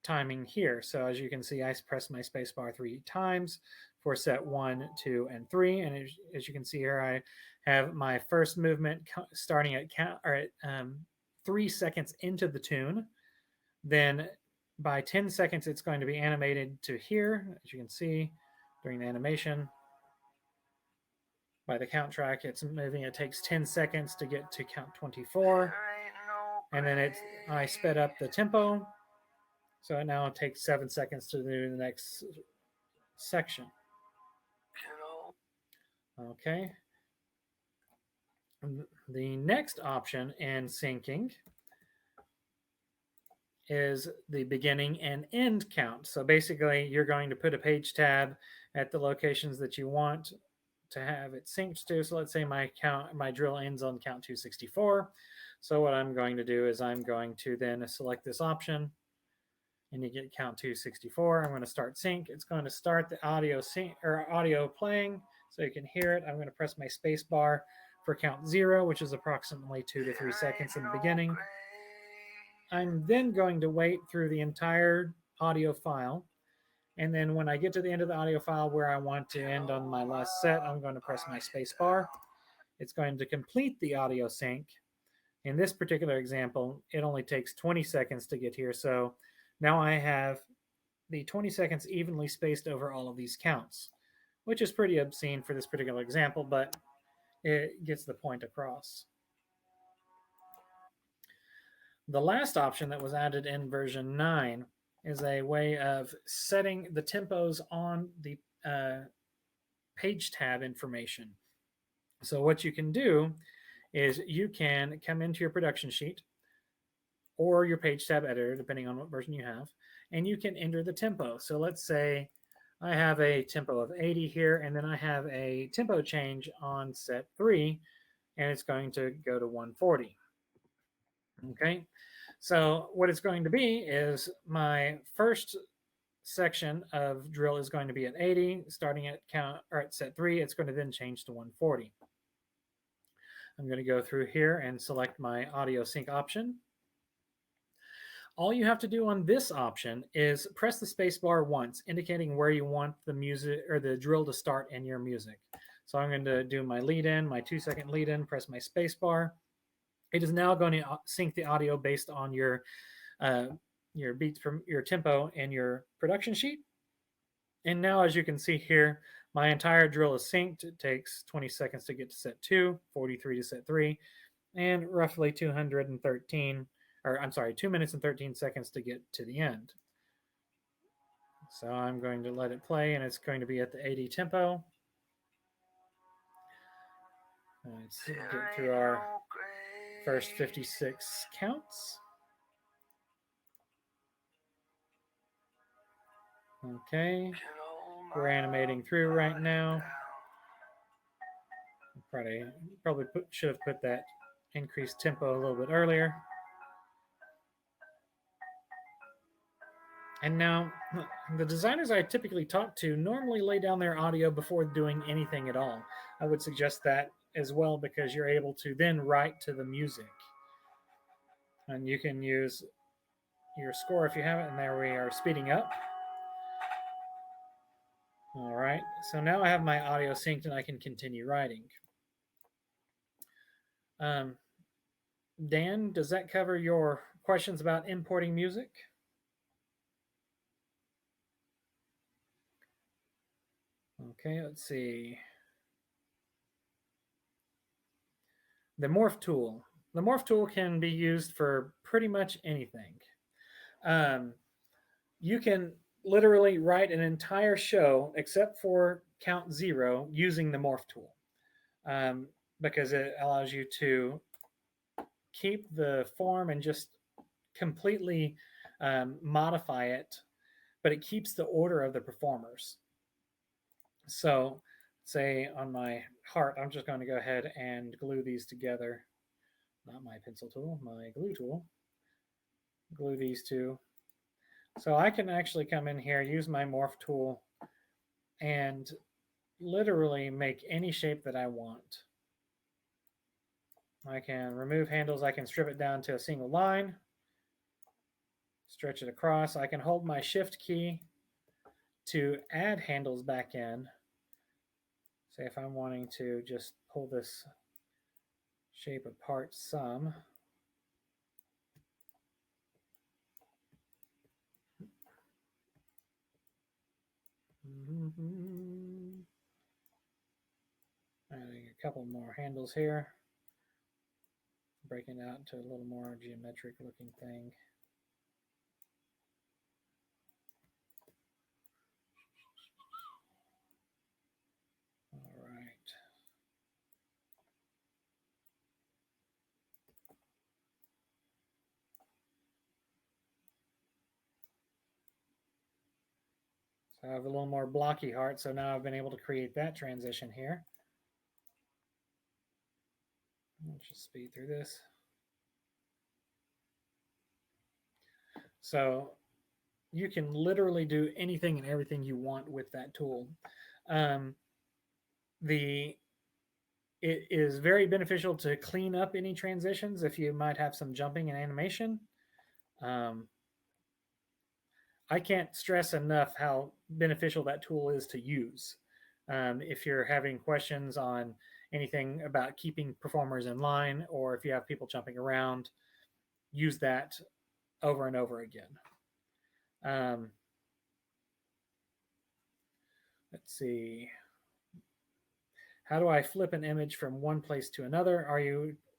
timing here. So as you can see, I press my space bar 3 times for set 1, 2, and 3. And as you can see here, I have my first movement starting at 3 seconds into the tune. Then by 10 seconds, it's going to be animated to here, as you can see during the animation. By the count track, it's moving. It takes 10 seconds to get to count 24. And then I sped up the tempo. So it now takes 7 seconds to do the next section. Okay. The next option in syncing is the beginning and end count. So basically, you're going to put a page tab at the locations that you want to have it synced to. So let's say my drill ends on count 264. So what I'm going to do is I'm going to then select this option, and you get count 264. I'm going to start sync. It's going to start the audio sync or audio playing, so you can hear it. I'm going to press my space bar for count 0, which is approximately 2 to 3 seconds in the beginning. I'm then going to wait through the entire audio file. And then when I get to the end of the audio file where I want to end on my last set, I'm going to press my space bar. It's going to complete the audio sync. In this particular example, it only takes 20 seconds to get here. So now I have the 20 seconds evenly spaced over all of these counts, which is pretty obscene for this particular example, but it gets the point across. The last option that was added in version 9 is a way of setting the tempos on the page tab information. So what you can do is you can come into your production sheet or your page tab editor, depending on what version you have, and you can enter the tempo. So let's say I have a tempo of 80 here, and then I have a tempo change on set 3, and it's going to go to 140. Okay, so what it's going to be is my first section of drill is going to be at 80, starting at count or at set 3. It's going to then change to 140. I'm going to go through here and select my audio sync option. All you have to do on this option is press the space bar once, indicating where you want the music or the drill to start in your music. So I'm going to do my lead in, my 2-second lead in, press my space bar. It is now going to sync the audio based on your beats from your tempo and your production sheet. And now, as you can see here, my entire drill is synced. It takes 20 seconds to get to set 2, 43 to set 3, and roughly 2 minutes and 13 seconds to get to the end. So I'm going to let it play, and it's going to be at the 80 tempo. Let's get through our first 56 counts. Okay, we're animating through right now. Probably should have put that increased tempo a little bit earlier. And now, the designers I typically talk to normally lay down their audio before doing anything at all. I would suggest that as well, because you're able to then write to the music. And you can use your score if you have it, and there we are speeding up. All right, so now I have my audio synced and I can continue writing. Dan, does that cover your questions about importing music? Okay, let's see. The morph tool. The morph tool can be used for pretty much anything. You can literally write an entire show except for count 0 using the morph tool, because it allows you to keep the form and just completely modify it, but it keeps the order of the performers. So say on my heart, I'm just going to go ahead and glue these together. Not my pencil tool, my glue tool. Glue these two. So I can actually come in here, use my morph tool, and literally make any shape that I want. I can remove handles. I can strip it down to a single line, stretch it across. I can hold my shift key to add handles back in. Say if I'm wanting to just pull this shape apart some. Adding a couple more handles here, breaking it out into a little more geometric looking thing. All right. So I have a little more blocky heart, so now I've been able to create that transition here. Let's just speed through this. So you can literally do anything and everything you want with that tool. Um, it is very beneficial to clean up any transitions if you might have some jumping and animation. Um, I can't stress enough how beneficial that tool is to use. If you're having questions on anything about keeping performers in line, or if you have people jumping around, use that over and over again. Um, let's see. How do I flip an image from one place to another?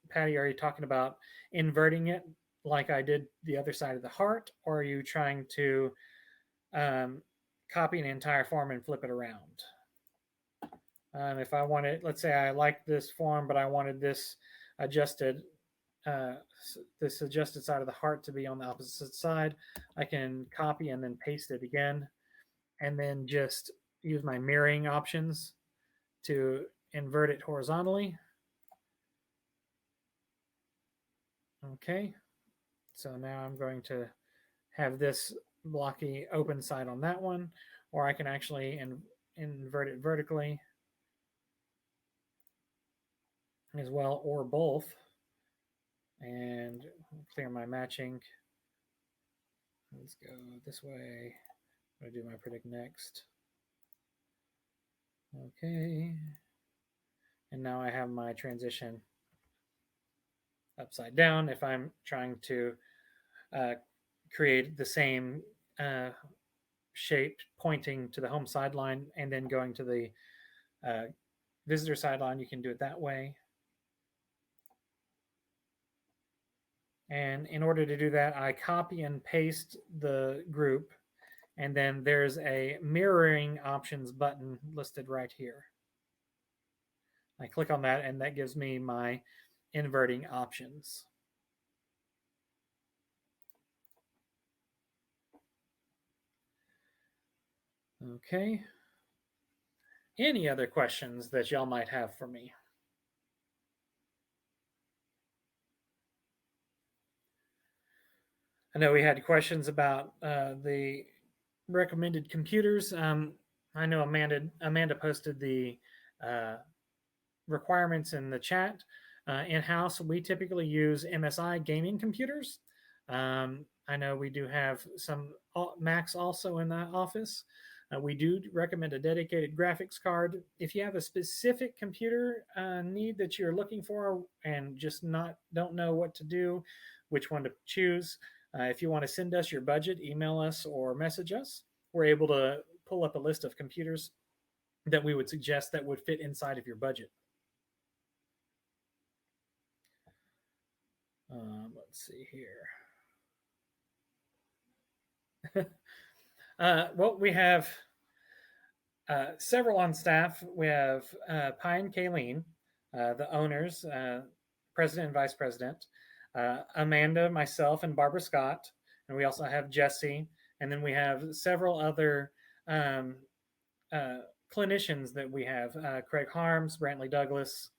Patty, are you talking about inverting it like I did the other side of the heart? Or are you trying to um, copy an entire form and flip it around? If I wanted, let's say I like this form, but I wanted adjusted, uh, this adjusted side of the heart to be on the opposite side, I can copy and then paste it again, and then just use my mirroring options to invert it horizontally. Okay, so now I'm going to have this blocky open side on that one, or I can actually invert it vertically as well, or both, and clear my matching. Let's go this way. I'm going to do my predict next. Okay, and now I have my transition upside down if I'm trying to create the same shape pointing to the home sideline and then going to the visitor sideline. You can do it that way. And in order to do that, I copy and paste the group, and then there's a mirroring options button listed right here. I click on that, and that gives me my inverting options. Okay. Any other questions that y'all might have for me? I know we had questions about the recommended computers. I know Amanda posted the uh, requirements in the chat. In house, we typically use MSI gaming computers. I know we do have some Macs also in the office. We do recommend a dedicated graphics card. If you have a specific computer need that you're looking for and just don't know what to do, which one to choose, if you want to send us your budget, email us or message us. We're able to pull up a list of computers that we would suggest that would fit inside of your budget. Let's see here. Well, we have several on staff. We have Pi and Kayleen, the owners, president and vice president, Amanda, myself, and Barbara Scott. And we also have Jesse. And then we have several other um, uh, clinicians that we have Craig Harms, Brantley Douglas.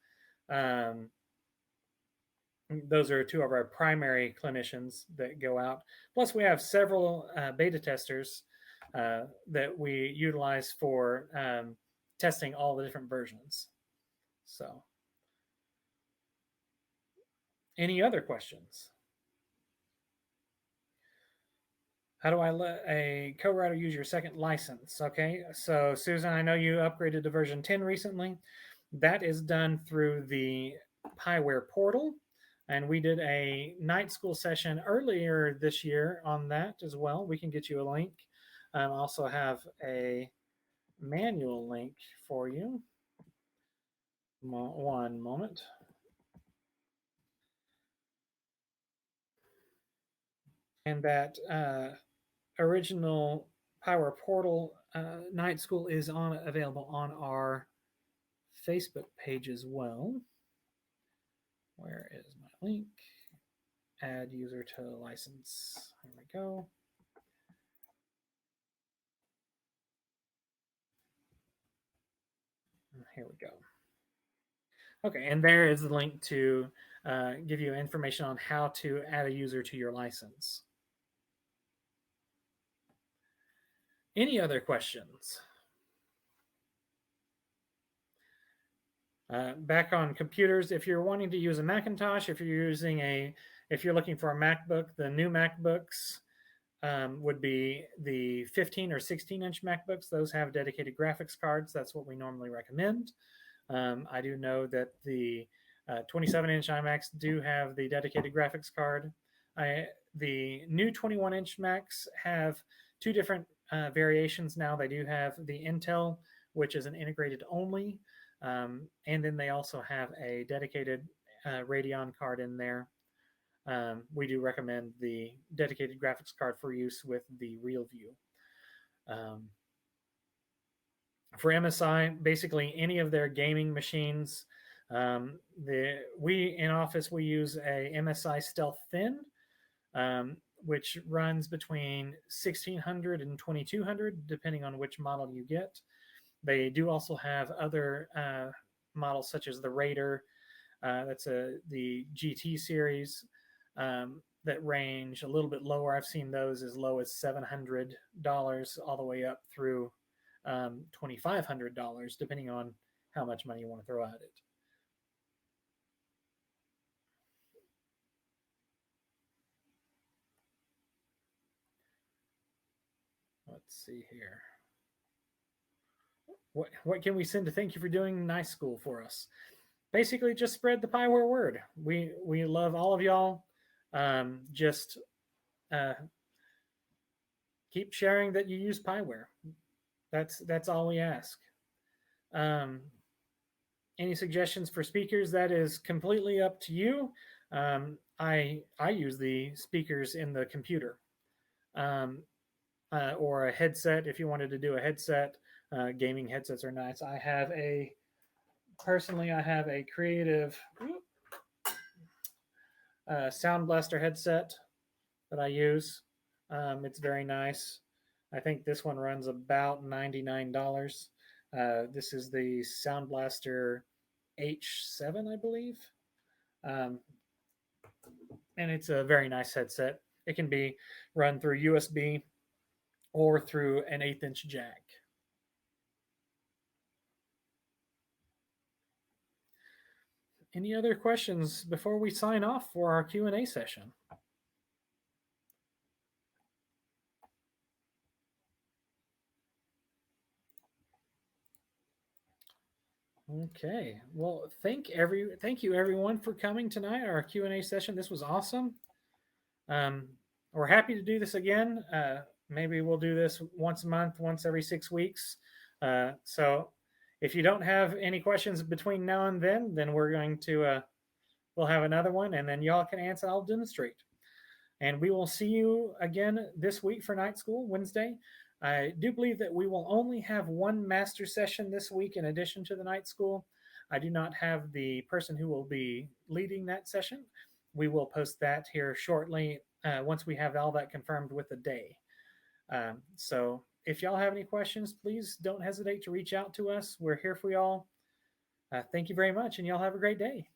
Those are two of our primary clinicians that go out. Plus, we have several beta testers that we utilize for testing all the different versions. So, any other questions? How do I let a co-writer use your second license? Okay, so Susan, I know you upgraded to version 10 recently. That is done through the Pyware portal. And we did a night school session earlier this year on that as well. We can get you a link. Also have a manual link for you. One moment. And that original Pyware Portal night school is on available on our Facebook page as well. Where is my link? Add user to license. There we go. Here we go. Okay, and there is the link to give you information on how to add a user to your license. Any other questions? Back on computers, if you're wanting to use a Macintosh, if you're looking for a MacBook, the new MacBooks would be the 15 or 16-inch MacBooks. Those have dedicated graphics cards. That's what we normally recommend. I do know that the 27-inch iMacs do have the dedicated graphics card. The new 21-inch Macs have two different variations now. They do have the Intel, which is an integrated only, and then they also have a dedicated Radeon card in there. We do recommend the dedicated graphics card for use with the RealView. For MSI, basically any of their gaming machines. We in office we use a MSI Stealth Thin, which runs between 1600 and 2200, depending on which model you get. They do also have other models such as the Raider, that's the GT series, that range a little bit lower. I've seen those as low as $700 all the way up through $2,500, depending on how much money you want to throw at it. Let's see here. What can we send to thank you for doing nice school for us? Basically, just spread the Pyware word. We love all of y'all. Just keep sharing that you use Pyware. That's all we ask. Any suggestions for speakers? That is completely up to you. I use the speakers in the computer, or a headset if you wanted to do a headset. Gaming headsets are nice. I have a Creative Sound Blaster headset that I use. It's very nice. I think this one runs about $99. This is the Sound Blaster H7, I believe. And it's a very nice headset. It can be run through USB or through an 1/8-inch jack. Any other questions before we sign off for our Q&A session? Okay. Well, thank you everyone for coming tonight. Our Q&A session. This was awesome. We're happy to do this again. Maybe we'll do this once a month, once every 6 weeks. So if you don't have any questions between now and then we're going to we'll have another one, and then y'all can answer. I'll demonstrate, and we will see you again this week for night school Wednesday. I do believe that we will only have one master session this week in addition to the night school. I do not have the person who will be leading that session. We will post that here shortly once we have all that confirmed with the day. So if y'all have any questions, please don't hesitate to reach out to us. We're here for y'all. Thank you very much, and y'all have a great day.